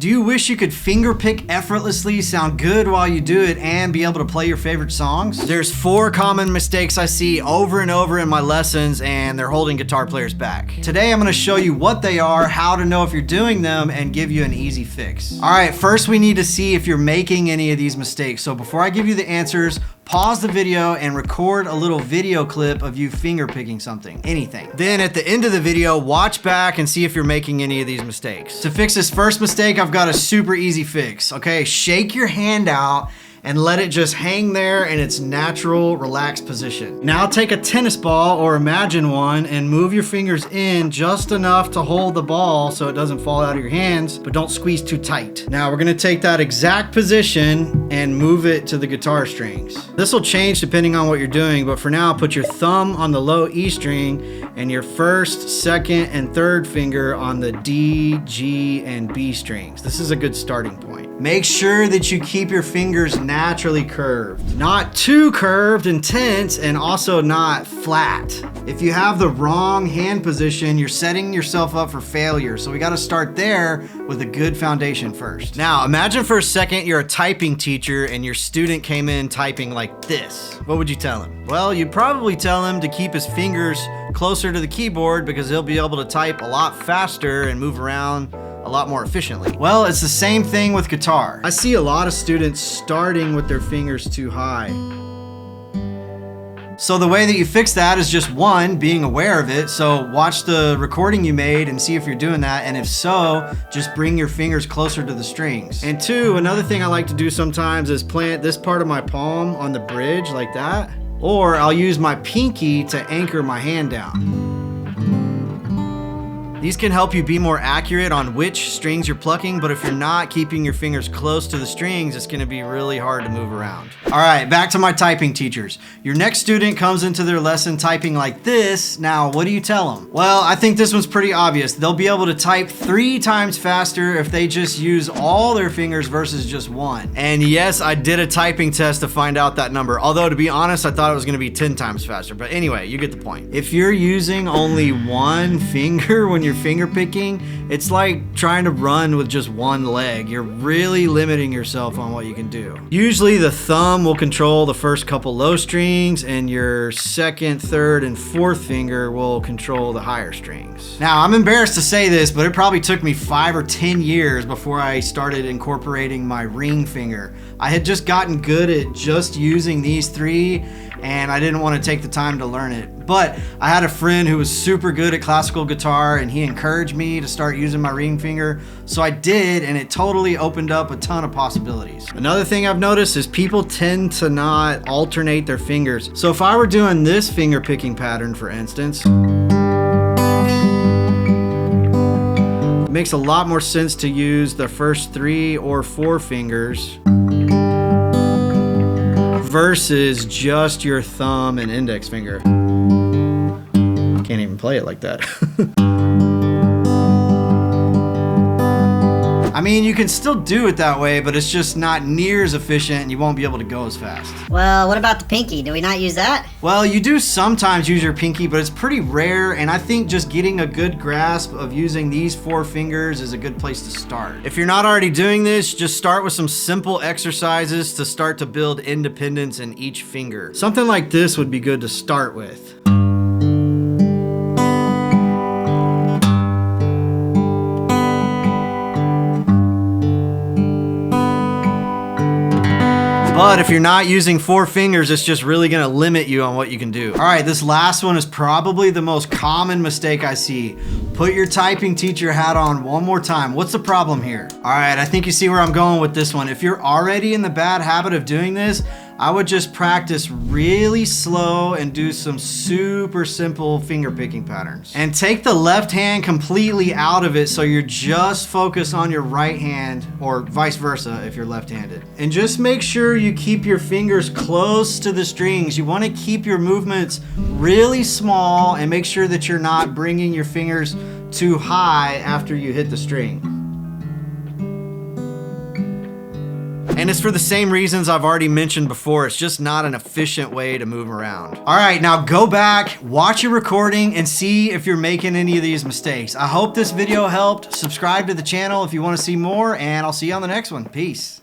Do you wish you could finger pick effortlessly, sound good while you do it, and be able to play your favorite songs? There's 4 common mistakes I see over and over in my lessons, and they're holding guitar players back. Today I'm gonna show you what they are, how to know if you're doing them, and give you an easy fix. All right, first we need to see if you're making any of these mistakes. So before I give you the answers, pause the video and record a little video clip of you finger picking something, anything. Then at the end of the video, watch back and see if you're making any of these mistakes. To fix this first mistake, I've got a super easy fix, okay? Shake your hand out and let it just hang there in its natural, relaxed position. Now take a tennis ball, or imagine one, and move your fingers in just enough to hold the ball so it doesn't fall out of your hands, but don't squeeze too tight. Now we're gonna take that exact position and move it to the guitar strings. This will change depending on what you're doing, but for now, put your thumb on the low E string and your first, second, and third finger on the D, G, and B strings. This is a good starting point. Make sure that you keep your fingers naturally curved. Not too curved and tense, and also not flat. If you have the wrong hand position, you're setting yourself up for failure. So we gotta start there with a good foundation first. Now, imagine for a second you're a typing teacher and your student came in typing like this. What would you tell him? Well, you'd probably tell him to keep his fingers closer to the keyboard because he'll be able to type a lot faster and move around a lot more efficiently. Well, it's the same thing with guitar. I see a lot of students starting with their fingers too high. So the way that you fix that is just 1, being aware of it. So watch the recording you made and see if you're doing that. And if so, just bring your fingers closer to the strings. And 2, another thing I like to do sometimes is plant this part of my palm on the bridge like that. Or I'll use my pinky to anchor my hand down. These can help you be more accurate on which strings you're plucking, but if you're not keeping your fingers close to the strings, it's gonna be really hard to move around. All right, back to my typing teachers. Your next student comes into their lesson typing like this. Now, what do you tell them? Well, I think this one's pretty obvious. They'll be able to type 3 times faster if they just use all their fingers versus just 1. And yes, I did a typing test to find out that number. Although, to be honest, I thought it was gonna be 10 times faster. But anyway, you get the point. If you're using only 1 finger when you're finger picking, it's like trying to run with just 1 leg. You're really limiting yourself on what you can do. Usually the thumb will control the first couple low strings and your second, third, and fourth finger will control the higher strings. Now, I'm embarrassed to say this, but it probably took me 5 or 10 years before I started incorporating my ring finger. I had just gotten good at just using these 3, and I didn't want to take the time to learn it. But I had a friend who was super good at classical guitar, and he encouraged me to start using my ring finger. So I did, and it totally opened up a ton of possibilities. Another thing I've noticed is people tend to not alternate their fingers. So if I were doing this finger picking pattern, for instance, it makes a lot more sense to use the first 3 or 4 fingers versus just your thumb and index finger. Can't even play it like that. I mean, you can still do it that way, but it's just not near as efficient and you won't be able to go as fast. Well, what about the pinky? Do we not use that? Well, you do sometimes use your pinky, but it's pretty rare, and I think just getting a good grasp of using these 4 fingers is a good place to start. If you're not already doing this, just start with some simple exercises to start to build independence in each finger. Something like this would be good to start with. But if you're not using 4 fingers, it's just really gonna limit you on what you can do. All right, this last one is probably the most common mistake I see. Put your typing teacher hat on one more time. What's the problem here? All right, I think you see where I'm going with this one. If you're already in the bad habit of doing this, I would just practice really slow and do some super simple finger picking patterns. And take the left hand completely out of it so you're just focused on your right hand, or vice versa if you're left-handed. And just make sure you keep your fingers close to the strings. You want to keep your movements really small and make sure that you're not bringing your fingers too high after you hit the string. And it's for the same reasons I've already mentioned before. It's just not an efficient way to move around. All right, now go back, watch your recording, and see if you're making any of these mistakes. I hope this video helped. Subscribe to the channel if you want to see more, and I'll see you on the next one. Peace.